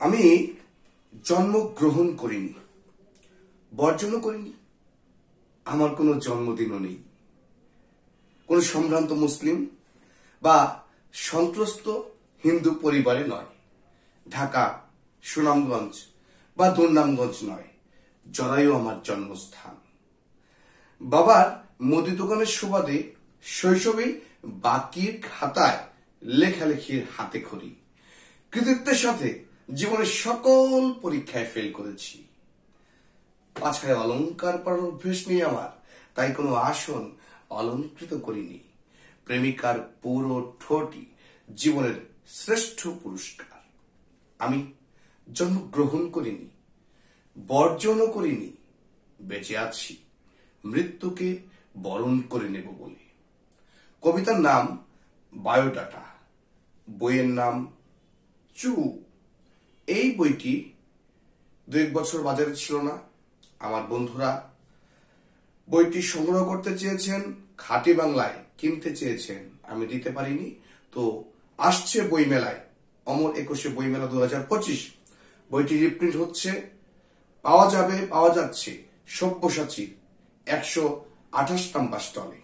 আমি জন্মগ্রহণ করিনি, বর্জনও করিনি। আমার কোনো জন্মদিনও নেই। কোনো সম্ভ্রান্ত মুসলিম বা সন্ত্রস্ত হিন্দু পরিবারে নয়। ঢাকা, সুনামগঞ্জ বা দুর্নামগঞ্জ নয়, জরায়ু আমার জন্মস্থান। বাবার মুদি দোকানের সুবাদে শৈশবেই বাকির খাতায় লেখালেখির হাতে খড়ি। কৃতিত্বের সাথে জীবনের সকল পরীক্ষায় ফেল করেছি। পাছায় অলংকার পরার অভ্যেস নেই আমার, তাই কোনো আসন অলঙ্কৃত করিনি। প্রেমিকার পুরো ঠোঁটই জীবনের শ্রেষ্ঠ পুরস্কার। আমি জন্মগ্রহণ করিনি, বর্জনও করিনি। বেঁচে আছি মৃত্যুকে বরণ করে নেব বলে। কবিতার নাম বায়োডাটা, বইয়ের নাম চু। এই বইটি 2-1 বছর বাজারে ছিল না। আমার বন্ধুরা বইটি সংগ্রহ করতে চেয়েছেন, খাঁটি বাংলায় কিনতে চেয়েছেন, আমি দিতে পারিনি। তো আসছে বইমেলায়, অমর 21 বইমেলা 2025, বইটি রিপ্রিন্ট হচ্ছে। পাওয়া যাচ্ছে সব্যসাচীর 128 নাম্বার স্টলে।